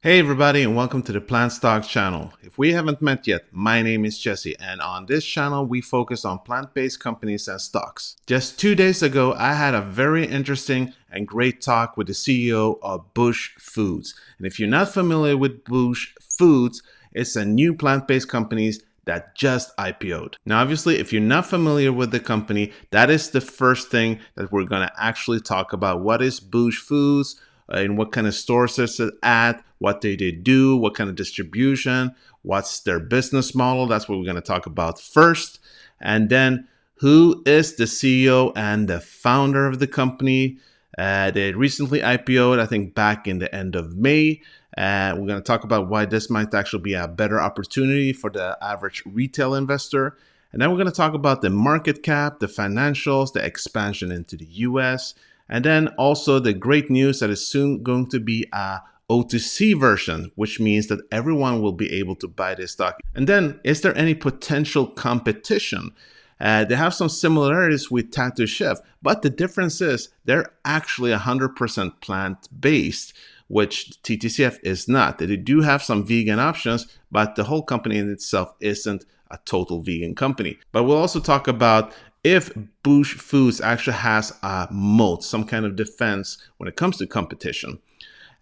Hey everybody, and welcome to the PlantStock channel. If we haven't met yet, my name is Jesse, and on this channel we focus on plant-based companies and stocks. Just 2 days ago, I had a very interesting and great talk with the CEO of Boosh Foods. And if you're not familiar with Boosh Foods, it's a new plant-based company that just IPO'd. Now, obviously, if you're not familiar with the company, that is the first thing that we're going to actually talk about. What is Boosh Foods? In what kind of stores it's at, what they do, what kind of distribution, what's their business model. That's what we're going to talk about first. And then who is the CEO and the founder of the company? They recently IPO'd, I think, back in the end of May. We're going to talk about why this might actually be a better opportunity for the average retail investor. And then we're going to talk about the market cap, the financials, the expansion into the US, and then also the great news that is soon going to be a OTC version, which means that everyone will be able to buy this stock. And then, is there any potential competition? They have some similarities with TTCF, but the difference is they're actually 100% plant-based, which TTCF is not. They do have some vegan options, but the whole company in itself isn't a total vegan company. But we'll also talk about if Boosh Foods actually has a moat, some kind of defense when it comes to competition.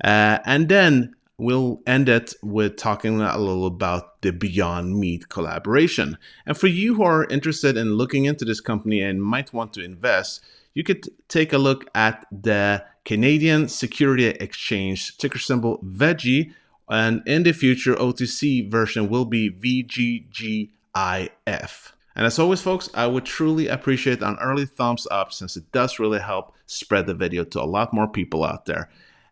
And then we'll end it with talking a little about the Beyond Meat collaboration. And for you who are interested in looking into this company and might want to invest, you could take a look at the Canadian Security Exchange, ticker symbol VEGI, and in the future, OTC version will be VGGIF. And as always, folks, I would truly appreciate an early thumbs up since it does really help spread the video to a lot more people out there.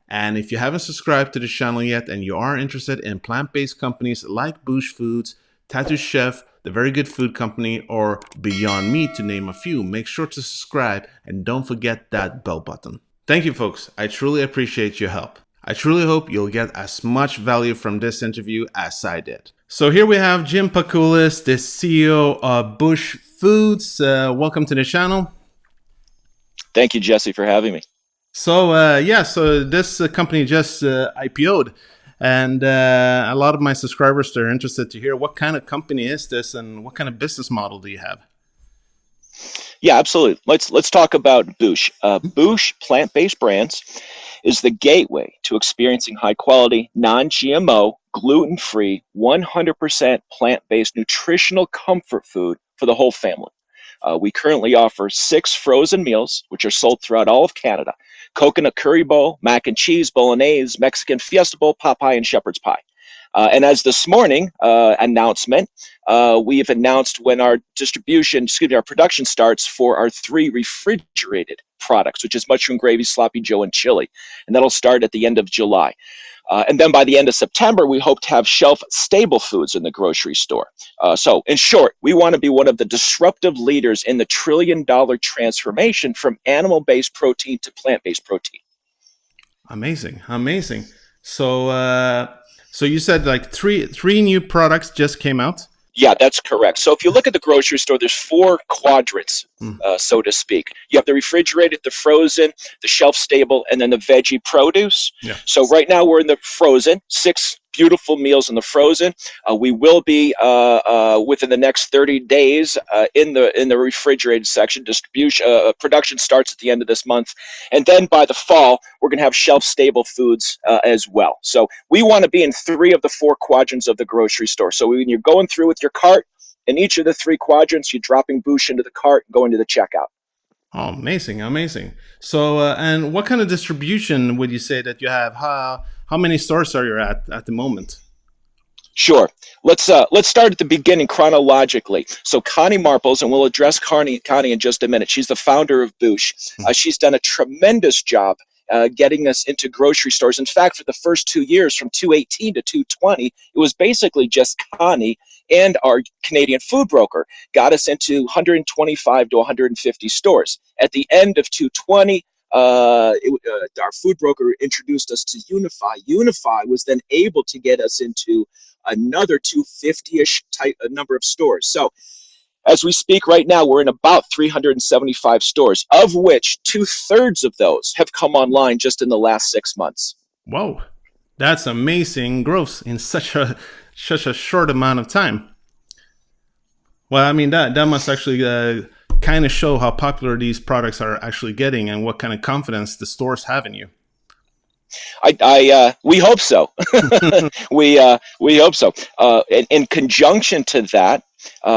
And if you haven't subscribed to the channel yet and you are interested in plant-based companies like Boosh Foods, TTCF, the Very Good Food Company, or Beyond Meat, to name a few, make sure to subscribe and don't forget that bell button. Thank you, folks. I truly appreciate your help. I truly hope you'll get as much value from this interview as I did. So here we have Jim Pakulis, the CEO of Boosh Foods. Welcome to the channel. Thank you, Jesse, for having me. So this company just IPO'd, and a lot of my subscribers are interested to hear what kind of company is this and what kind of business model do you have? Yeah, absolutely. Let's talk about Boosh. Boosh Plant-Based Brands is the gateway to experiencing high-quality, non-GMO, gluten-free, 100% plant-based nutritional comfort food for the whole family. We currently offer 6 frozen meals, which are sold throughout all of Canada: coconut curry bowl, mac and cheese, bolognese, Mexican fiesta bowl, pot pie, and shepherd's pie. And as this morning announcement, we have announced when our production starts for our 3 refrigerated products, which is mushroom gravy, sloppy joe, and chili. And that'll start at the end of July. And then by the end of September, we hope to have shelf-stable foods in the grocery store. So in short, we want to be one of the disruptive leaders in the trillion-dollar transformation from animal-based protein to plant-based protein. Amazing. So you said like three new products just came out? Yeah, that's correct. So if you look at the grocery store, there's 4 quadrants, so to speak. You have the refrigerated, the frozen, the shelf-stable, and then the veggie produce. Yeah. So right now we're in the frozen, 6 beautiful meals in the frozen. We will be within the next 30 days in the refrigerated section. Production starts at the end of this month, and then by the fall we're going to have shelf-stable foods as well. So we want to be in 3 of the 4 quadrants of the grocery store. So when you're going through with your cart, in each of the 3 quadrants, you're dropping Boosh into the cart and going to the checkout. Oh, amazing. So, and what kind of distribution would you say that you have? How many stores are you at the moment? Sure. Let's start at the beginning chronologically. So Connie Marples, and we'll address Connie in just a minute. She's the founder of Boosh. She's done a tremendous job getting us into grocery stores. In fact, for the first 2 years, from 2018 to 2020, it was basically just Connie and our Canadian food broker got us into 125 to 150 stores. At the end of 2020, our food broker introduced us to Unify. Unify was then able to get us into another 250-ish type number of stores. So as we speak right now, we're in about 375 stores, of which 2/3 of those have come online just in the last 6 months. Whoa. That's amazing growth in such a short amount of time. Well, I mean that must actually kind of show how popular these products are actually getting and what kind of confidence the stores have in you. We hope so. We hope so. In conjunction to that,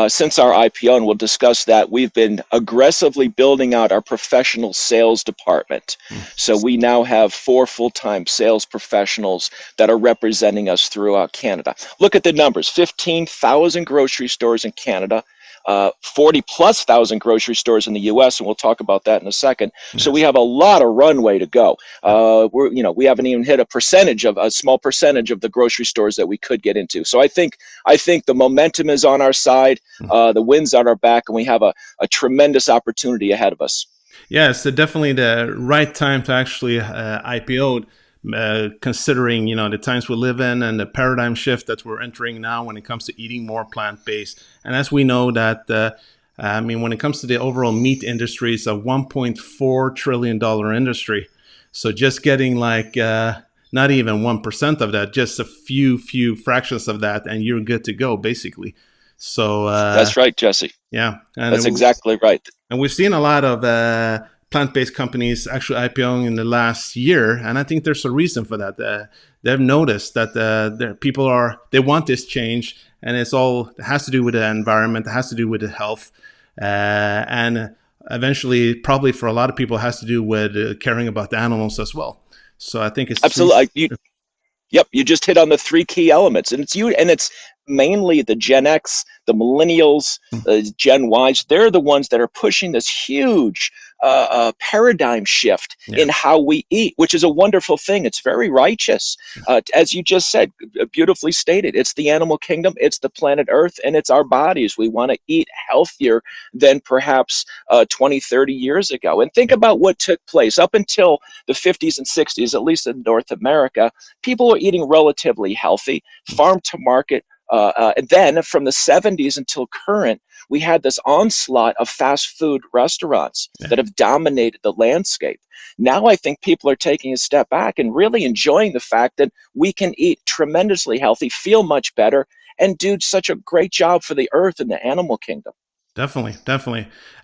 since our IPO, and we'll discuss that, we've been aggressively building out our professional sales department. So we now have 4 full-time sales professionals that are representing us throughout Canada. Look at the numbers: 15,000 grocery stores in Canada. 40 plus thousand grocery stores in the U.S., and we'll talk about that in a second. Yes. So we have a lot of runway to go. We haven't even hit a small percentage of the grocery stores that we could get into. So I think the momentum is on our side, the wind's on our back, and we have a tremendous opportunity ahead of us. Yeah, it's definitely the right time to actually IPO, considering the times we live in and the paradigm shift that we're entering now when it comes to eating more plant-based. And as we know that, I mean, when it comes to the overall meat industry, it's a $1.4 trillion industry. So just getting like not even 1% of that, just a few fractions of that, and you're good to go, basically. So that's right, Jesse. Yeah, and that's exactly right. And we've seen a lot of plant-based companies actually IPOing in the last year, and I think there's a reason for that. They've noticed that they want this change, and it has to do with the environment, it has to do with the health, and eventually, probably for a lot of people, it has to do with caring about the animals as well. So I think it's absolutely. Yep, you just hit on the 3 key elements, and it's mainly the Gen X, the millennials, the Gen Ys. They're the ones that are pushing this huge paradigm shift in how we eat, which is a wonderful thing. It's very righteous. As you just said, beautifully stated, it's the animal kingdom, it's the planet Earth, and it's our bodies. We want to eat healthier than perhaps 20, 30 years ago. And think about what took place up until the 50s and 60s, at least in North America. People were eating relatively healthy, farm to market. And then from the 70s until current, we had this onslaught of fast food restaurants that have dominated the landscape. Now I think people are taking a step back and really enjoying the fact that we can eat tremendously healthy, feel much better, and do such a great job for the earth and the animal kingdom. Definitely.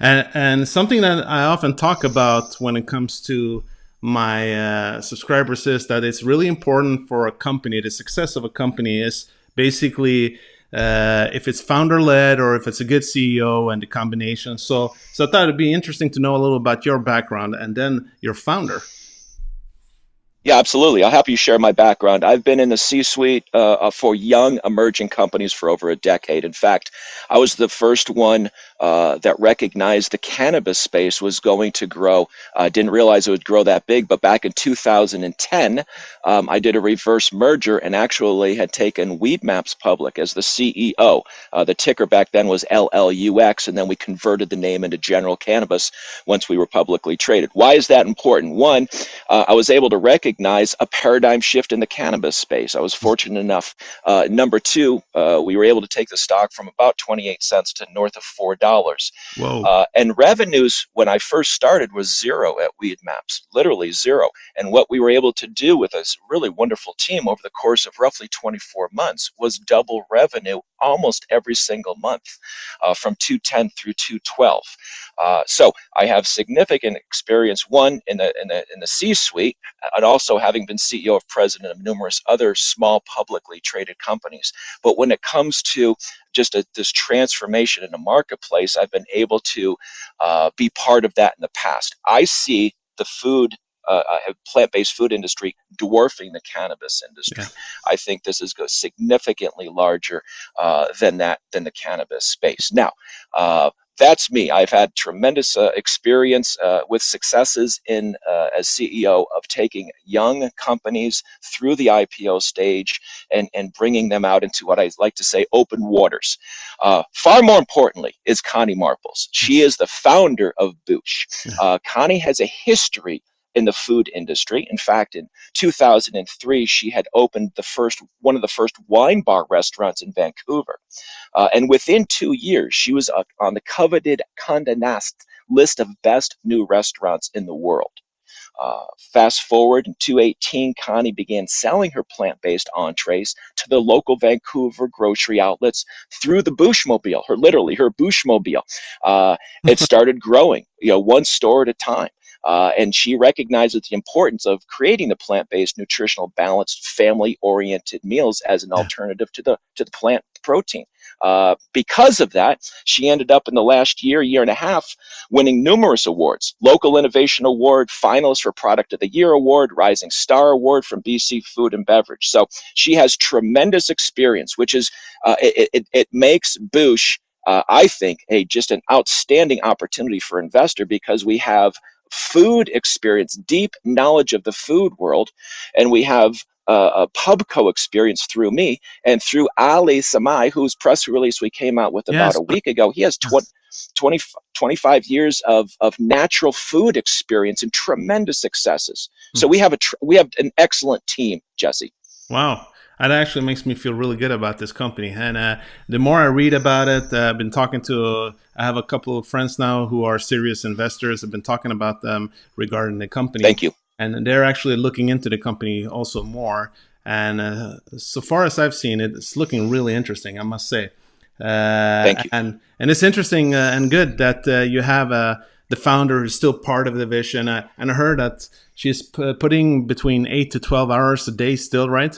And something that I often talk about when it comes to my subscribers is that it's really important for a company, the success of a company is basically if it's founder led or if it's a good CEO and the combination. So I thought it'd be interesting to know a little about your background and then your founder. Yeah, absolutely. I'll have you share my background. I've been in the C-suite for young emerging companies for over a decade. In fact, I was the first one that recognized the cannabis space was going to grow. I didn't realize it would grow that big, but back in 2010, I did a reverse merger and actually had taken Weedmaps public as the CEO. The ticker back then was LLUX, and then we converted the name into General Cannabis once we were publicly traded. Why is that important? One, I was able to recognize a paradigm shift in the cannabis space. I was fortunate enough. Number two, we were able to take the stock from about 28 cents to north of $4. Whoa. And revenues when I first started was zero at Weedmaps, literally zero. And what we were able to do with this really wonderful team over the course of roughly 24 months was double revenue almost every single month, from 210 through 212. So I have significant experience, one in the C-suite, and also having been CEO of president of numerous other small publicly traded companies. But when it comes to just this transformation in the marketplace, I've been able to be part of that in the past. I see the plant-based food industry dwarfing the cannabis industry. Yeah. I think this is significantly larger than the cannabis space. Now, that's me. I've had tremendous experience with successes as CEO of taking young companies through the IPO stage and bringing them out into what I like to say open waters. Far more importantly is Connie Marples. She is the founder of Boosh. Connie has a history in the food industry. In fact, in 2003, she had opened one of the first wine bar restaurants in Vancouver. And within 2 years, she was on the coveted Condé Nast list of best new restaurants in the world. Fast forward in 2018, Connie began selling her plant-based entrees to the local Vancouver grocery outlets through the Booshmobile, her Booshmobile. It started growing, one store at a time. And she recognizes the importance of creating the plant-based, nutritional, balanced, family-oriented meals as an Yeah. alternative to the plant protein. Because of that, she ended up in the last year and a half, winning numerous awards: Local Innovation Award, finalist for Product of the Year Award, Rising Star Award from BC Food and Beverage. So she has tremendous experience, which is it makes Boosh, I think, just an outstanding opportunity for investor, because we have food experience, deep knowledge of the food world, and we have a Pubco experience through me and through Ali Samai, whose press release we came out with about Yes. a week ago. He has 25 years of natural food experience and tremendous successes. So we have an excellent team, Jesse. Wow. That actually makes me feel really good about this company. And the more I read about it, I've been talking to, I have a couple of friends now who are serious investors. I've been talking about them regarding the company. Thank you. And they're actually looking into the company also more. And so far as I've seen it, it's looking really interesting, I must say. Thank you. And it's interesting and good that you have the founder who's still part of the vision. And I heard that she's putting between 8 to 12 hours a day still, right?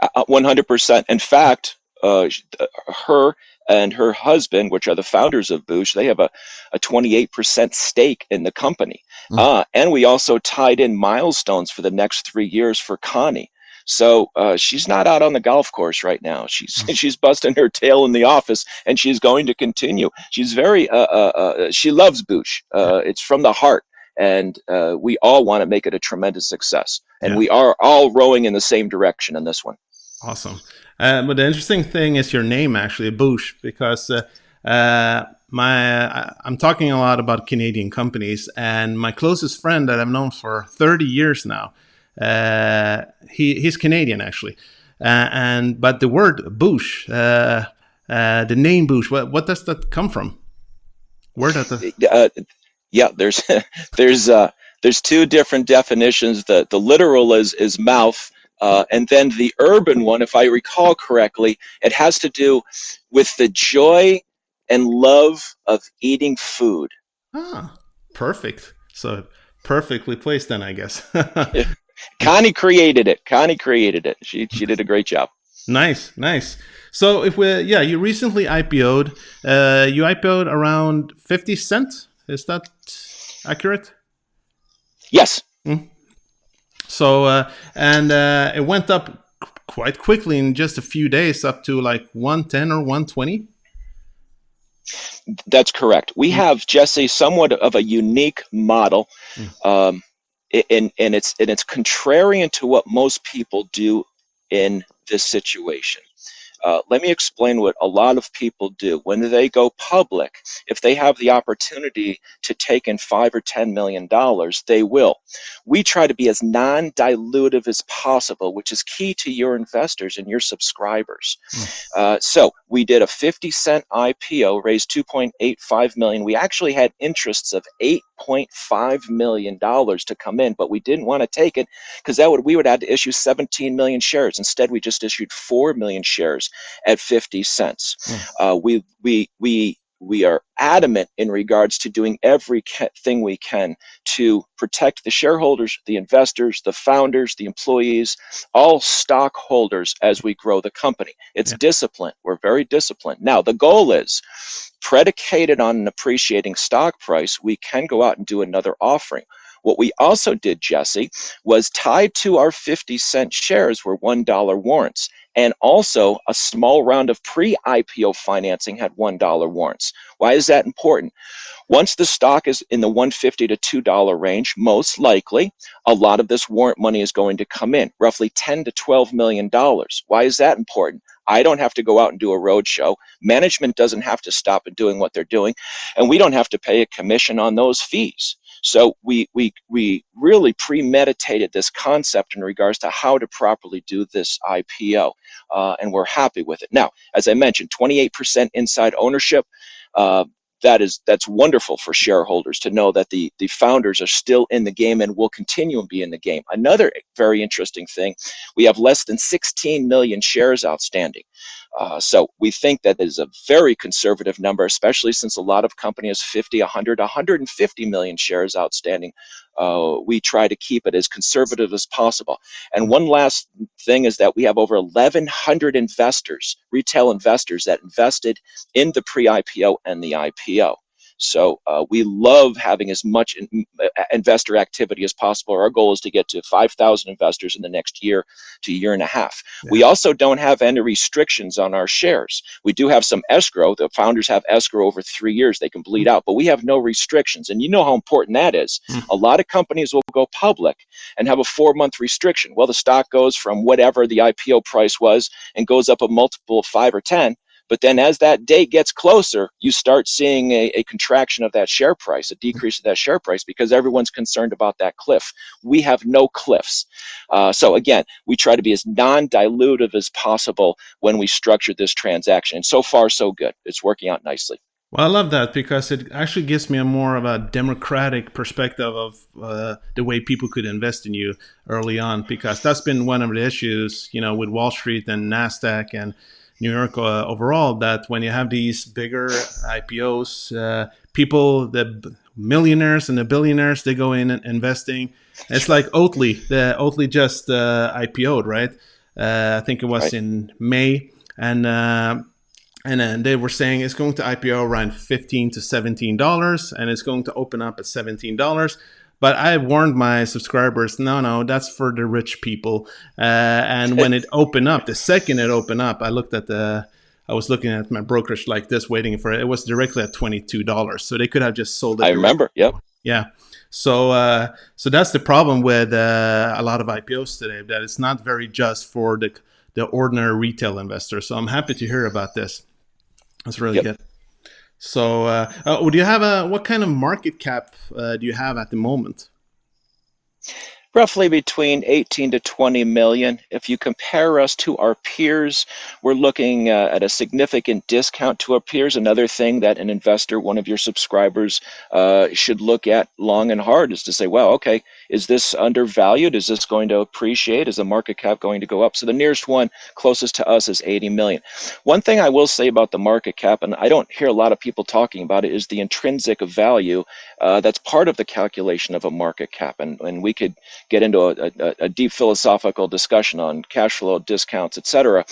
100%. In fact, her and her husband, which are the founders of Boosh, they have a 28% stake in the company. And we also tied in milestones for the next 3 years for Connie. So she's not out on the golf course right now. She's busting her tail in the office, and she's going to continue. She's very she loves Boosh. It's from the heart, and we all want to make it a tremendous success. And we are all rowing in the same direction in this one. Awesome. But the interesting thing is your name, actually, Boosh, because I'm talking a lot about Canadian companies, and my closest friend that I've known for 30 years now, he's Canadian actually, but the word Boosh, the name Boosh, what does that come from? Where does that? Yeah, there's two different definitions. The literal is mouth. And then the urban one, if I recall correctly, it has to do with the joy and love of eating food. Perfect. So perfectly placed then, I guess. Connie created it. She did a great job. Nice. So you recently IPO'd. You IPO'd around 50 cents. Is that accurate? Yes. So, it went up quite quickly in just a few days, up to like 110 or 120. That's correct. We have, Jesse, somewhat of a unique model, and it's contrarian to what most people do in this situation. Let me explain what a lot of people do. When they go public, if they have the opportunity to take in $5 or $10 million, they will. We try to be as non-dilutive as possible, which is key to your investors and your subscribers. So we did a 50-cent IPO, raised $2.85 million. We actually had interests of $8.5 million to come in, but we didn't want to take it because we would have to issue 17 million shares. Instead, we just issued 4 million shares at 50 cents. We are adamant in regards to doing everything we can to protect the shareholders, the investors, the founders, the employees, all stockholders as we grow the company. It's discipline. We're very disciplined. Now, the goal is, predicated on an appreciating stock price, we can go out and do another offering. What we also did, Jesse, was tied to our 50-cent shares were $1 warrants. And also a small round of pre-IPO financing had $1 warrants. Why is that important? Once the stock is in the $1.50 to $2 range, most likely, a lot of this warrant money is going to come in, roughly $10 to $12 million. Why is that important? I don't have to go out and do a roadshow. Management doesn't have to stop doing what they're doing, and we don't have to pay a commission on those fees. So we really premeditated this concept in regards to how to properly do this IPO, and we're happy with it. Now, as I mentioned, 28% inside ownership. that's wonderful for shareholders to know that the founders are still in the game and will continue to be in the game. Another very interesting thing, we have less than 16 million shares outstanding. So we think that is a very conservative number, especially since a lot of companies 50, 100, 150 million shares outstanding. We try to keep it as conservative as possible. And one last thing is that we have over 1,100 investors, retail investors, that invested in the pre-IPO and the IPO. So we love having as much investor activity as possible. Our goal is to get to 5,000 investors in the next year to year and a half. Yeah. We also don't have any restrictions on our shares. We do have some escrow. The founders have escrow over 3 years. They can bleed out, but we have no restrictions. And you know how important that is. A lot of companies will go public and have a 4-month restriction. Well, the stock goes from whatever the IPO price was and goes up a multiple of 5 or 10. But then as that date gets closer, you start seeing a contraction of that share price, a decrease of that share price, because everyone's concerned about that cliff. We have no cliffs. So again, we try to be as non-dilutive as possible when we structure this transaction. And so far, so good. It's working out nicely. Well, I love that because it actually gives me a more of a democratic perspective of the way people could invest in you early on, because that's been one of the issues, with Wall Street and NASDAQ and New York overall, that when you have these bigger IPOs, people, the millionaires and the billionaires, they go in and investing. It's like Oatly. Oatly just IPO'd, right? I think it was right in May. And then they were saying it's going to IPO around $15 to $17, and it's going to open up at $17. But I warned my subscribers, no, that's for the rich people. And when it opened up, the second it opened up, I was looking at my brokerage like this, waiting for it. It was directly at $22. So they could have just sold it. I remember. Yep. Yeah. So that's the problem with a lot of IPOs today, that it's not very just for the ordinary retail investor. So I'm happy to hear about this. That's really good. So, do you have what kind of market cap do you have at the moment? Roughly between 18 to 20 million. If you compare us to our peers, we're looking at a significant discount to our peers. Another thing that an investor, one of your subscribers, should look at long and hard is to say, well, okay, is this undervalued? Is this going to appreciate? Is the market cap going to go up? So the nearest one closest to us is 80 million. One thing I will say about the market cap, and I don't hear a lot of people talking about it, is the intrinsic value that's part of the calculation of a market cap. And we could get into a deep philosophical discussion on cash flow, discounts, etc.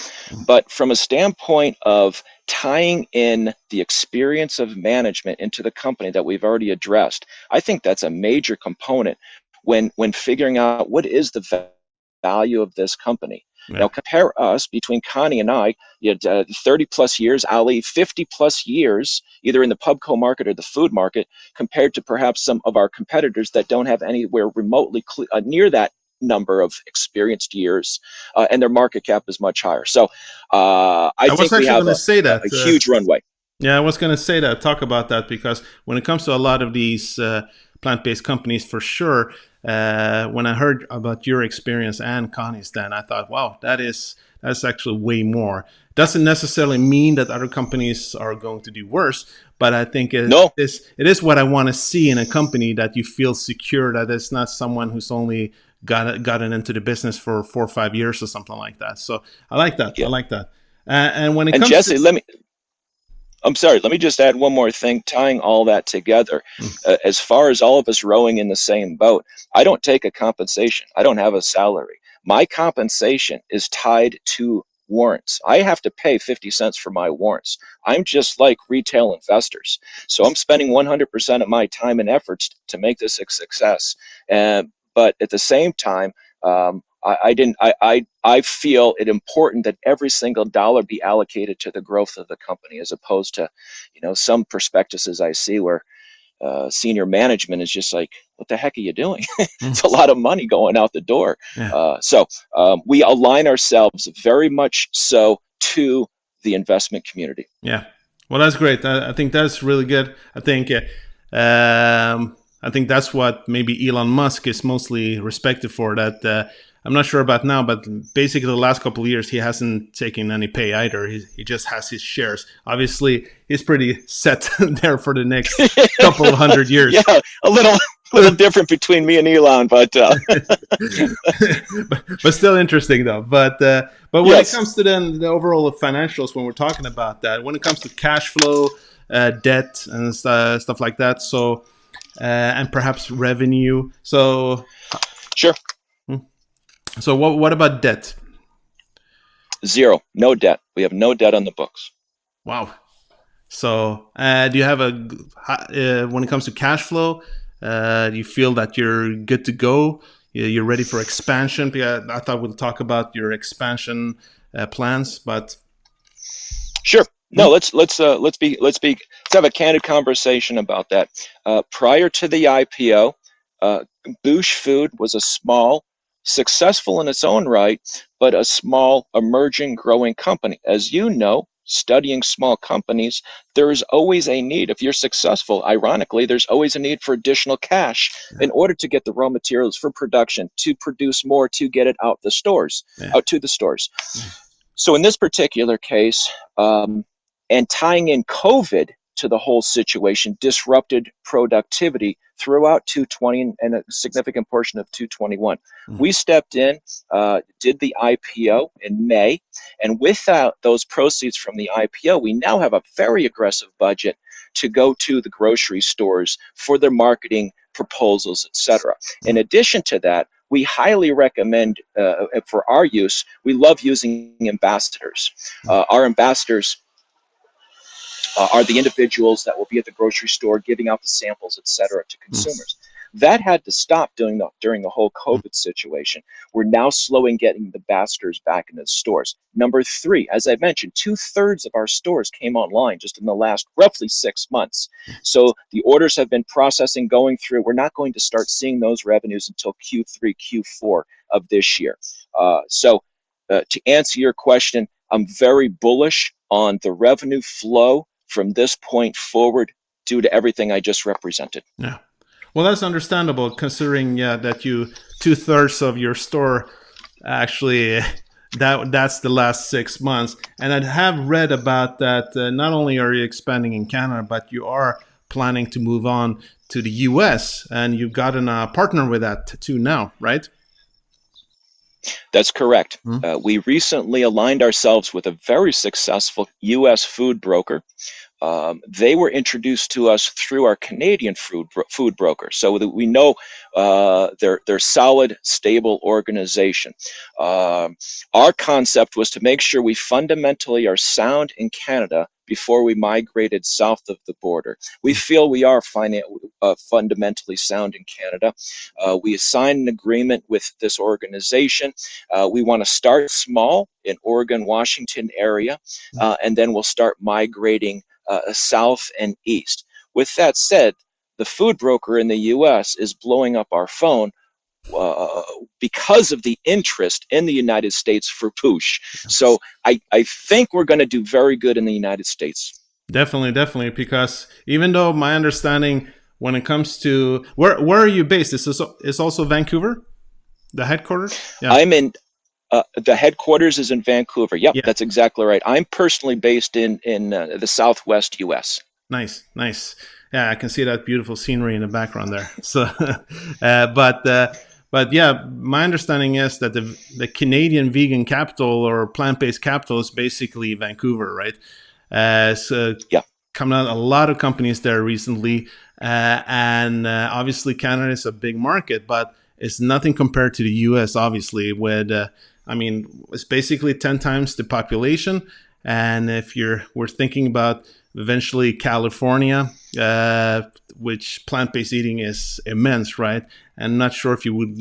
But from a standpoint of tying in the experience of management into the company that we've already addressed, I think that's a major component when figuring out what is the value of this company. Yeah. Now compare us between Connie and I, 30 plus years, Ali 50 plus years, either in the pubco market or the food market, compared to perhaps some of our competitors that don't have anywhere remotely near that number of experienced years, and their market cap is much higher. So I think we have a huge runway. Yeah, I was going to say that, talk about that, because when it comes to a lot of these plant-based companies, for sure, when I heard about your experience and Connie's, then I thought, wow, that's actually way more. Doesn't necessarily mean that other companies are going to do worse, but I think it is what I want to see in a company, that you feel secure, that it's not someone who's only gotten into the business for 4 or 5 years or something like that. So I like that. Yeah. I like that. And when it comes Jesse, I'm sorry, let me just add one more thing, tying all that together. As far as all of us rowing in the same boat, I don't take a compensation. I don't have a salary. My compensation is tied to warrants. I have to pay 50 cents for my warrants. I'm just like retail investors. So I'm spending 100% of my time and efforts to make this a success. But at the same time, I feel it important that every single dollar be allocated to the growth of the company, as opposed to, some prospectuses I see where senior management is just like, what the heck are you doing? It's a lot of money going out the door. Yeah. So we align ourselves very much so to the investment community. Yeah. Well, that's great. I think that's really good. I think that's what maybe Elon Musk is mostly respected for, that I'm not sure about now, but basically the last couple of years he hasn't taken any pay either. He just has his shares. Obviously, he's pretty set there for the next couple of 100 years. Yeah, a little different between me and Elon, but but still interesting though. But when yes. it comes to then the overall financials, when we're talking about that, when it comes to cash flow, debt, and stuff like that, so and perhaps revenue. So sure. So what about debt? Zero, no debt. We have no debt on the books. Wow. So do you have when it comes to cash flow, do you feel that you're good to go? You're ready for expansion? Because I thought we'll talk about your expansion plans, but sure. No, let's have a candid conversation about that. Prior to the IPO, Boosh Food was a small, successful in its own right, but a small, emerging, growing company. As you know, studying small companies, there is always a need. If you're successful, ironically, there's always a need for additional cash in order to get the raw materials for production, to produce more, to get it out to the stores. So in this particular case, and tying in COVID to the whole situation, disrupted productivity throughout 2020 and a significant portion of 2021. We stepped in, did the IPO in May, and with those proceeds from the IPO, we now have a very aggressive budget to go to the grocery stores for their marketing proposals, etc. In addition to that, we highly recommend, for our use, we love using ambassadors. Our ambassadors are the individuals that will be at the grocery store giving out the samples, etc., to consumers. That had to stop during the whole COVID situation. We're now slowing getting the ambassadors back into the stores. Number 3, as I mentioned, 2/3 of our stores came online just in the last roughly 6 months. So the orders have been processing, going through. We're not going to start seeing those revenues until Q3, Q4 of this year. To answer your question, I'm very bullish on the revenue flow from this point forward due to everything I just represented. Yeah. Well, that's understandable considering that you 2/3 of your store actually that's the last 6 months. And I have read about that. Not only are you expanding in Canada, but you are planning to move on to the US, and you've gotten a partner with that too now, right? That's correct. We recently aligned ourselves with a very successful US food broker. They were introduced to us through our Canadian food broker, so that we know they're solid, stable organization. Our concept was to make sure we fundamentally are sound in Canada before we migrated south of the border. We feel we are fundamentally sound in Canada. We signed an agreement with this organization. We want to start small in Oregon, Washington area, and then we'll start migrating south and east. With that said, the food broker in the US is blowing up our phone because of the interest in the United States for Boosh. So I think we're going to do very good in the United States. Definitely, because even though my understanding when it comes to where are you based? Is also Vancouver, the headquarters? Yeah. I'm in the headquarters is in Vancouver. Yep, yeah. That's exactly right. I'm personally based in the Southwest US. Nice. Yeah, I can see that beautiful scenery in the background there. So, but yeah, my understanding is that the Canadian vegan capital or plant-based capital is basically Vancouver, right? So yeah, coming out a lot of companies there recently, and obviously Canada is a big market, but it's nothing compared to the US. Obviously, with it's basically 10 times the population, and if we're thinking about eventually California, which plant-based eating is immense, right? And not sure if you would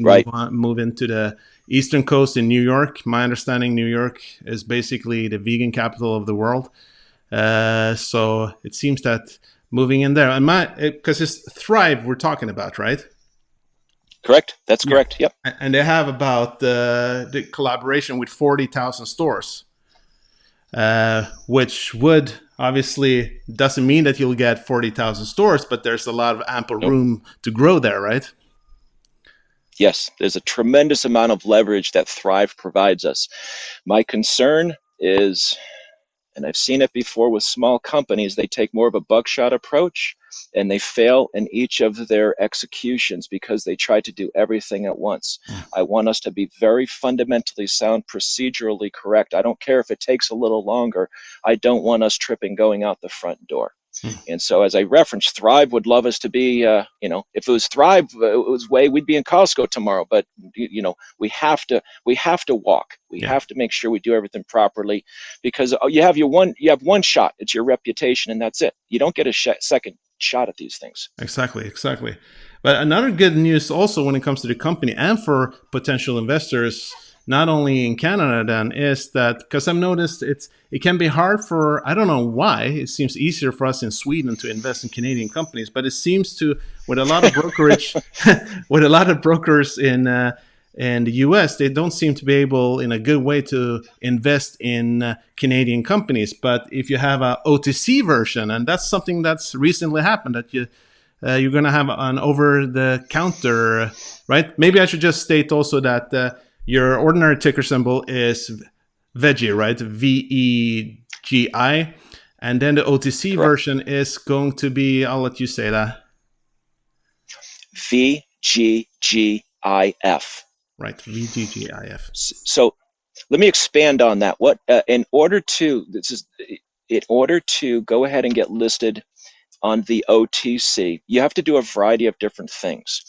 move into the Eastern Coast in New York. My understanding, New York is basically the vegan capital of the world. So it seems that moving in there, because it's Thrive we're talking about, right? Correct. That's correct. Yep. And they have about the collaboration with 40,000 stores, which would obviously doesn't mean that you'll get 40,000 stores, but there's a lot of ample room to grow there, right? Yes, there's a tremendous amount of leverage that Thrive provides us. My concern is, and I've seen it before with small companies, they take more of a buckshot approach and they fail in each of their executions because they try to do everything at once. I want us to be very fundamentally sound, procedurally correct. I don't care if it takes a little longer. I don't want us tripping going out the front door. And so, as I referenced, Thrive would love us to be, if it was Thrive, it was way, we'd be in Costco tomorrow. But we have to walk. We have to make sure we do everything properly, because you have one shot. It's your reputation, and that's it. You don't get a second shot at these things. Exactly. But another good news also when it comes to the company and for potential investors, not only in Canada then, is that, because I've noticed it can be hard for, I don't know why, it seems easier for us in Sweden to invest in Canadian companies, but it seems to, with a lot of brokerage, with a lot of brokers in the US, they don't seem to be able in a good way to invest in Canadian companies. But if you have a OTC version, and that's something that's recently happened, that you're going to have an over-the-counter, right? Maybe I should just state also that your ordinary ticker symbol is VEGI, right? VEGI. And then the OTC version is going to be, I'll let you say that. VGGIF. Right, VGGIF. So let me expand on that. In order to go ahead and get listed on the OTC, you have to do a variety of different things.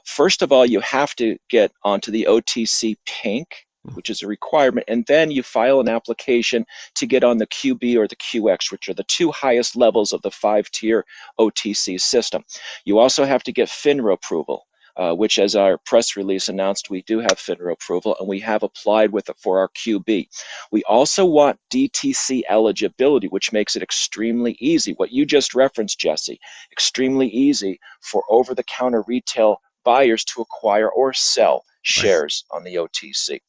First of all, you have to get onto the OTC Pink, which is a requirement, and then you file an application to get on the QB or the QX, which are the two highest levels of the 5-tier OTC system. You also have to get FINRA approval, which, as our press release announced, we do have FINRA approval, and we have applied for our QB. We also want DTC eligibility, which makes it extremely easy. What you just referenced, Jesse, extremely easy for over-the-counter retail buyers to acquire or sell shares on the OTC.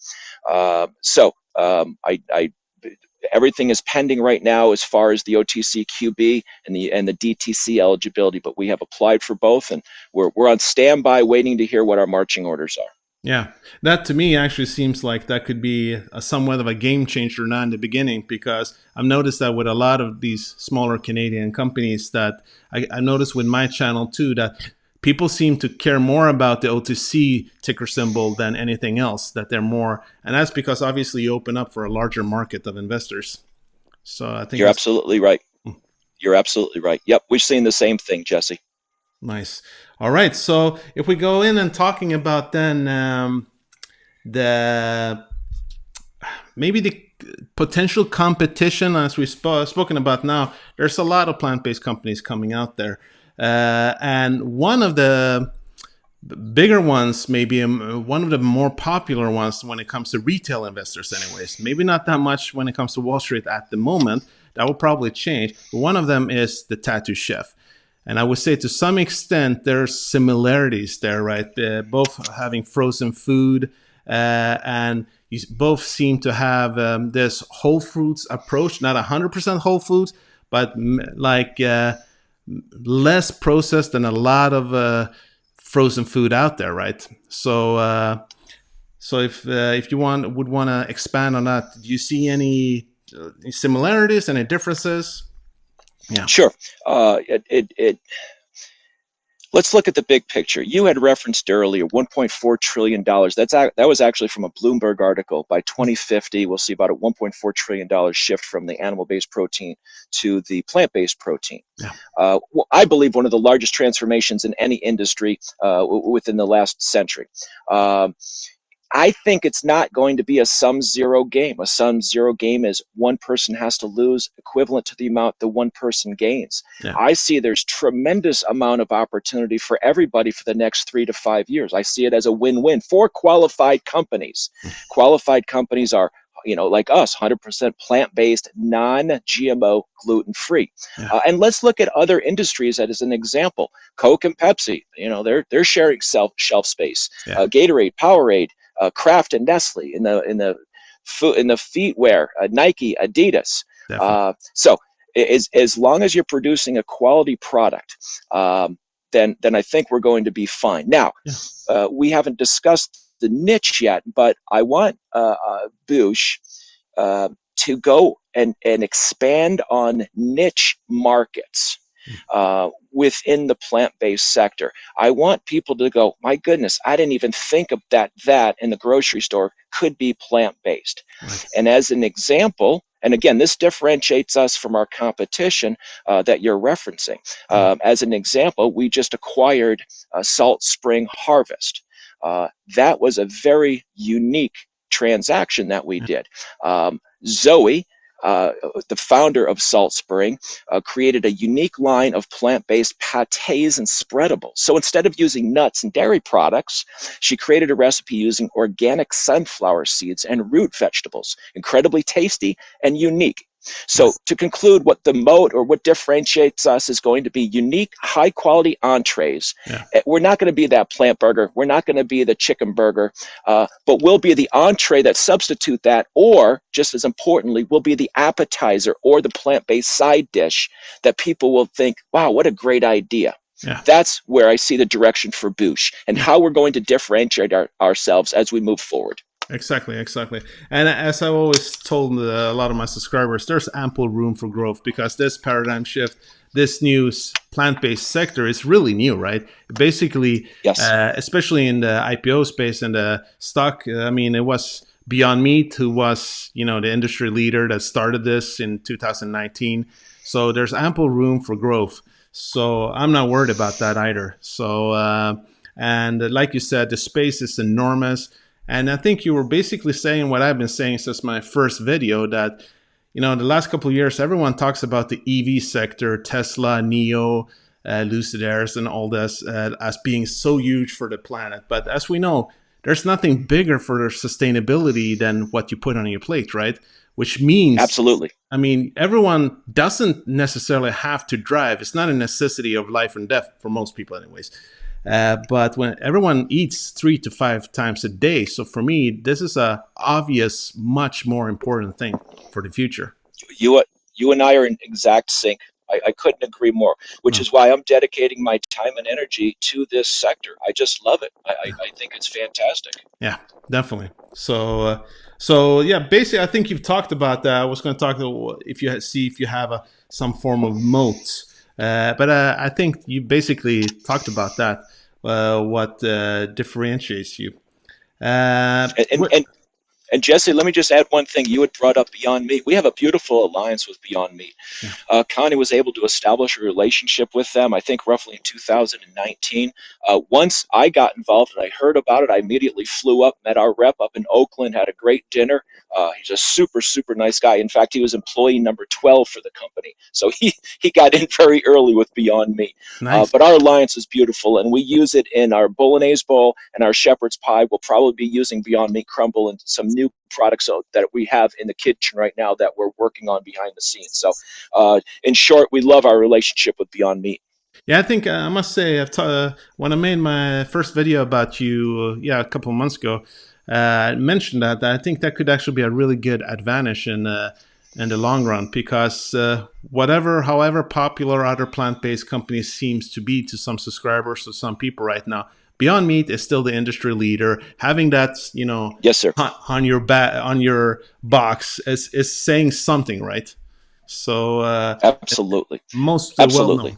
Everything is pending right now as far as the OTC QB and the DTC eligibility, but we have applied for both, and we're on standby waiting to hear what our marching orders are. Yeah, that to me actually seems like that could be somewhat of a game changer now in the beginning, because I've noticed that with a lot of these smaller Canadian companies that I noticed with my channel too, that people seem to care more about the OTC ticker symbol than anything else, that they're more, and that's because obviously you open up for a larger market of investors. So I think you're absolutely right. You're absolutely right. Yep, we've seen the same thing, Jesse. Nice. All right. So if we go in and talking about then maybe the potential competition, as we've spoken about now, there's a lot of plant-based companies coming out there. And one of the bigger ones, maybe one of the more popular ones when it comes to retail investors anyways, maybe not that much when it comes to Wall Street at the moment, that will probably change. But one of them is the Tattoo Chef. And I would say to some extent there's similarities there, right? Both having frozen food and you both seem to have this whole foods approach, not 100% whole foods, but like less processed than a lot of frozen food out there, right? So if you would want to expand on that, do you see any similarities, any differences? Yeah, sure. Let's look at the big picture. You had referenced earlier $1.4 trillion. That was actually from a Bloomberg article. By 2050, we'll see about a $1.4 trillion shift from the animal-based protein to the plant-based protein. Yeah. I believe one of the largest transformations in any industry within the last century. I think it's not going to be a sum-zero game. A sum-zero game is one person has to lose equivalent to the amount the one person gains. Yeah. I see there's tremendous amount of opportunity for everybody for the next 3 to 5 years. I see it as a win-win for qualified companies. Qualified companies are, like us, 100% plant-based, non-GMO, gluten-free. Yeah. And let's look at other industries as an example. Coke and Pepsi, they're sharing shelf space. Yeah. Gatorade, Powerade, Kraft and Nestle in the feetwear, Nike, Adidas. So as long as you're producing a quality product, then I think we're going to be fine. Now, we haven't discussed the niche yet, but I want Boosh to go and expand on niche markets within the plant-based sector. I want people to go, my goodness, I didn't even think of that in the grocery store could be plant-based. Right. And as an example, and again, this differentiates us from our competition that you're referencing. As an example, we just acquired Salt Spring Harvest. That was a very unique transaction that we did. Zoe, the founder of Salt Spring, created a unique line of plant-based pâtés and spreadables. So instead of using nuts and dairy products, she created a recipe using organic sunflower seeds and root vegetables. Incredibly tasty and unique. So to conclude, what the moat or what differentiates us is going to be unique, high quality entrees. We're not going to be that plant burger. We're not going to be the chicken burger, but we'll be the entree that substitute that, or just as importantly, we'll be the appetizer or the plant-based side dish that people will think, wow, what a great idea. That's where I see the direction for Boosh and how we're going to differentiate ourselves as we move forward. Exactly. And as I've always told a lot of my subscribers, there's ample room for growth because this paradigm shift, this new plant-based sector is really new, right? Basically, especially in the IPO space and the stock, I mean, it was Beyond Meat who was, the industry leader that started this in 2019. So there's ample room for growth. So I'm not worried about that either. So, and like you said, the space is enormous. And I think you were basically saying what I've been saying since my first video, that, the last couple of years, everyone talks about the EV sector, Tesla, NIO, Lucid Airs, and all this as being so huge for the planet. But as we know, there's nothing bigger for sustainability than what you put on your plate, right? Which means... Absolutely. I mean, everyone doesn't necessarily have to drive. It's not a necessity of life and death for most people anyways. But when everyone eats 3 to 5 times a day, so for me, this is a obvious, much more important thing for the future. You and I are in exact sync. I couldn't agree more, which is why I'm dedicating my time and energy to this sector. I just love it. I think it's fantastic. Yeah, definitely. So yeah, basically, I think you've talked about that. I was going to talk if you have some form of moat. But I think you basically talked about that, what differentiates you. And Jesse, let me just add one thing. You had brought up Beyond Meat. We have a beautiful alliance with Beyond Meat. Connie was able to establish a relationship with them, I think roughly in 2019. Once I got involved and I heard about it, I immediately flew up, met our rep up in Oakland, had a great dinner. He's a super, super nice guy. In fact, he was employee number 12 for the company. So he got in very early with Beyond Meat. Nice. But our alliance is beautiful, and we use it in our Bolognese bowl and our shepherd's pie. We'll probably be using Beyond Meat crumble and some new products that we have in the kitchen right now that we're working on behind the scenes. So in short, we love our relationship with Beyond Meat. Yeah, I think I must say, when I made my first video about you, a couple of months ago, I mentioned that I think that could actually be a really good advantage in the long run, because however popular other plant-based companies seems to be to some subscribers, to some people right now, Beyond Meat is still the industry leader. Having that, yes, sir, on your box is saying something, right? So absolutely, well-known.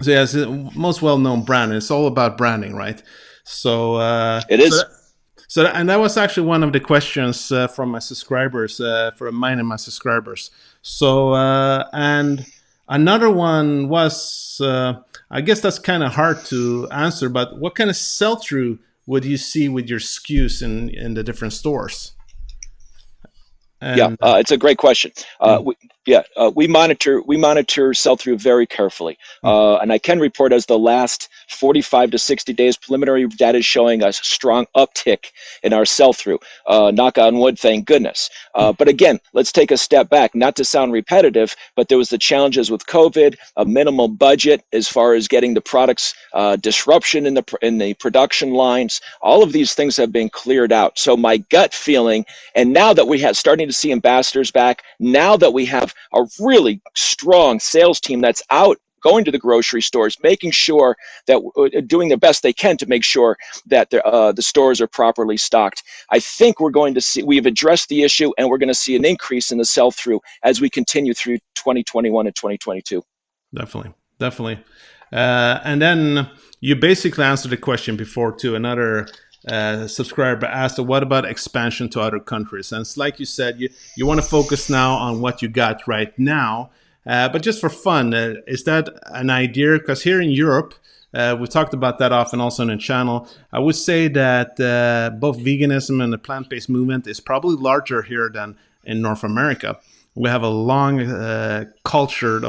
So yeah, it's the most well-known brand. It's all about branding, right? So it is. And that was actually one of the questions from my subscribers, from mine and my subscribers. So and another one was, I guess that's kind of hard to answer, but what kind of sell-through would you see with your SKUs in the different stores? And, it's a great question. We monitor sell-through very carefully, and I can report as the last 45 to 60 days preliminary data is showing us strong uptick in our sell-through. Knock on wood, thank goodness. But again, let's take a step back. Not to sound repetitive, but there was the challenges with COVID, a minimal budget as far as getting the products, disruption in the production lines. All of these things have been cleared out. So my gut feeling, and now that we have starting to see ambassadors back, now that we have a really strong sales team that's out going to the grocery stores, making sure that doing the best they can to make sure that the stores are properly stocked. I think we're going to see, we've addressed the issue, and we're going to see an increase in the sell-through as we continue through 2021 and 2022. Definitely, definitely. And then you basically answered the question before too. Another subscriber asked, what about expansion to other countries? And it's like you said, you want to focus now on what you got right now. But just for fun, is that an idea? Because here in Europe, we talked about that often also on the channel. I would say that both veganism and the plant-based movement is probably larger here than in North America. We have a long culture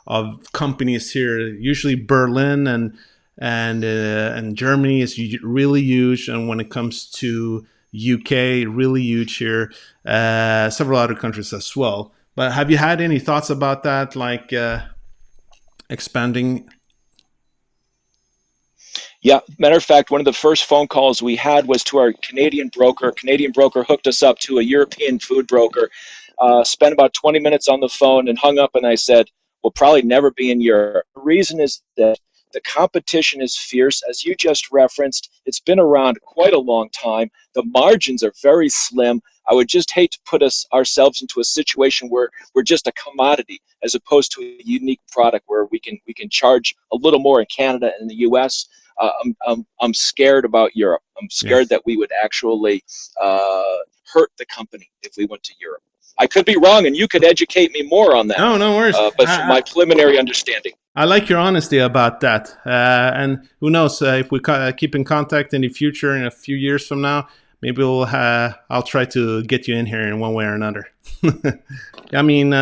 of companies here. Usually Berlin and Germany is really huge, and when it comes to UK, really huge here. Several other countries as well. But have you had any thoughts about that, like expanding? Yeah, matter of fact, one of the first phone calls we had was to our Canadian broker. Canadian broker hooked us up to a European food broker. Spent about 20 minutes on the phone and hung up, and I said, we'll probably never be in Europe. The reason is that the competition is fierce. As you just referenced, it's been around quite a long time. The margins are very slim. I would just hate to put ourselves into a situation where we're just a commodity as opposed to a unique product where we can charge a little more in Canada and the US. I'm scared about Europe. I'm scared that we would actually hurt the company if we went to Europe. I could be wrong, and you could educate me more on that. No worries. But from my preliminary understanding, I like your honesty about that. And who knows, if we keep in contact in the future, in a few years from now, maybe I'll try to get you in here in one way or another. I mean,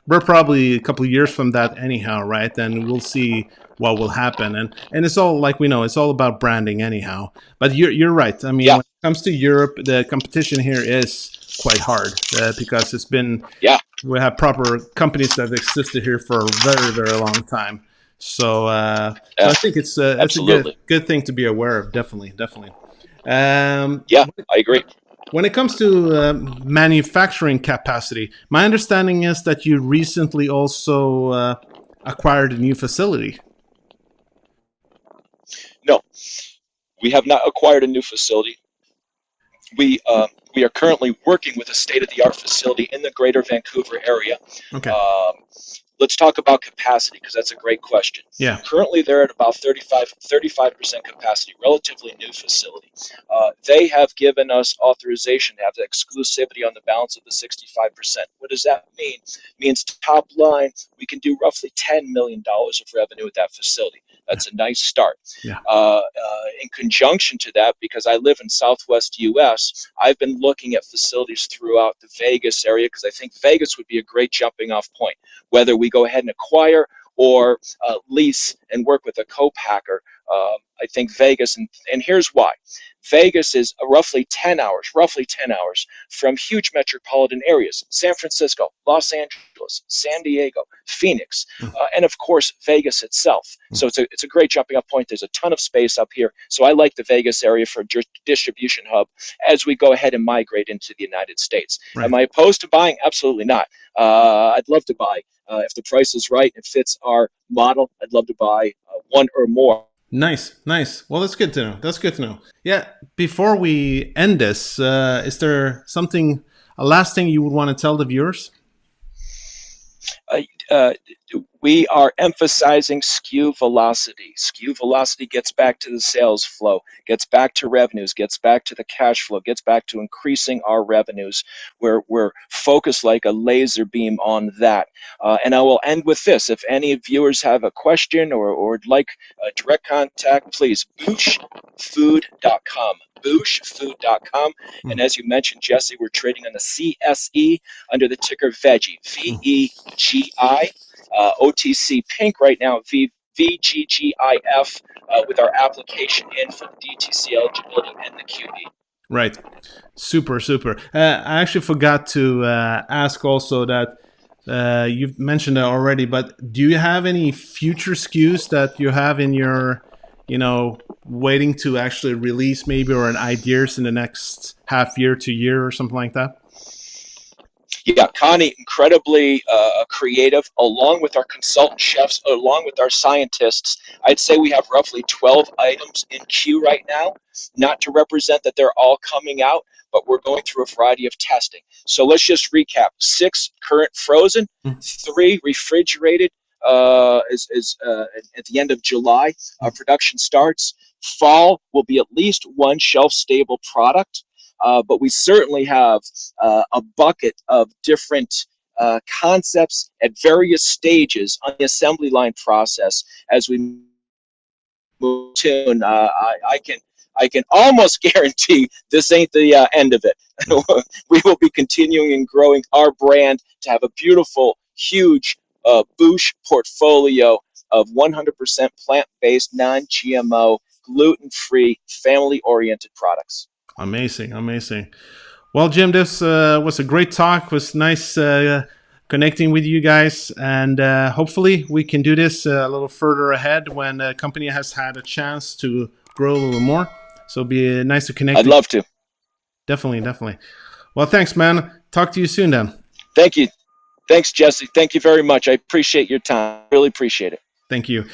we're probably a couple of years from that anyhow, right? And we'll see what will happen. And it's all, like we know, it's all about branding anyhow. But you're right. I mean, when it comes to Europe, the competition here is quite hard because it's been, we have proper companies that existed here for a very, very long time. So, so I think it's a good thing to be aware of. Definitely. I agree. When it comes to manufacturing capacity, my understanding is that you recently also acquired a new facility. No, we have not acquired a new facility. We are currently working with a state-of-the-art facility in the greater Vancouver area. Okay. Let's talk about capacity, because that's a great question. Yeah. Currently, they're at about 35% capacity, relatively new facility. They have given us authorization to have the exclusivity on the balance of the 65%. What does that mean? It means top line, we can do roughly $10 million of revenue at that facility. That's a nice start. Yeah. In conjunction to that, because I live in Southwest U.S., I've been looking at facilities throughout the Vegas area because I think Vegas would be a great jumping off point. Whether we go ahead and acquire or lease and work with a co-packer, I think Vegas, and here's why. Vegas is roughly 10 hours from huge metropolitan areas: San Francisco, Los Angeles, San Diego, Phoenix, and of course Vegas itself. So it's a great jumping off point. There's a ton of space up here. So I like the Vegas area for a distribution hub as we go ahead and migrate into the United States. Right. Am I opposed to buying? Absolutely not. I'd love to buy. If the price is right and fits our model, I'd love to buy one or more. Nice. Well, that's good to know. Yeah. Before we end this, is there a last thing you would want to tell the viewers? We are emphasizing SKU velocity. SKU velocity gets back to the sales flow, gets back to revenues, gets back to the cash flow, gets back to increasing our revenues. We're focused like a laser beam on that. And I will end with this. If any viewers have a question or would like direct contact, please, booshfood.com. booshfood.com. And as you mentioned, Jesse, we're trading on the CSE under the ticker VEGI, VEGI. OTC pink right now, VGGIF, with our application in for the DTC eligibility and the QD. Right. Super. I actually forgot to ask also that you've mentioned it already, but do you have any future SKUs that you have in your, waiting to actually release maybe, or an ideas in the next half year to year or something like that? Yeah, Connie, incredibly creative, along with our consultant chefs, along with our scientists. I'd say we have roughly 12 items in queue right now, not to represent that they're all coming out, but we're going through a variety of testing. So let's just recap. 6 current frozen, 3 refrigerated at the end of July. Production starts. Fall will be at least 1 shelf-stable product. But we certainly have a bucket of different concepts at various stages on the assembly line process as we move to. And I can almost guarantee this ain't the end of it. We will be continuing and growing our brand to have a beautiful, huge Boosh portfolio of 100% plant-based, non-GMO, gluten-free, family-oriented products. Amazing, amazing. Well, Jim, this was a great talk. It was nice connecting with you guys, and hopefully we can do this a little further ahead when the company has had a chance to grow a little more. So it'll be nice to connect. I'd love to. Definitely, definitely. Well, thanks, man. Talk to you soon, then. Thank you. Thanks, Jesse. Thank you very much. I appreciate your time. Really appreciate it. Thank you.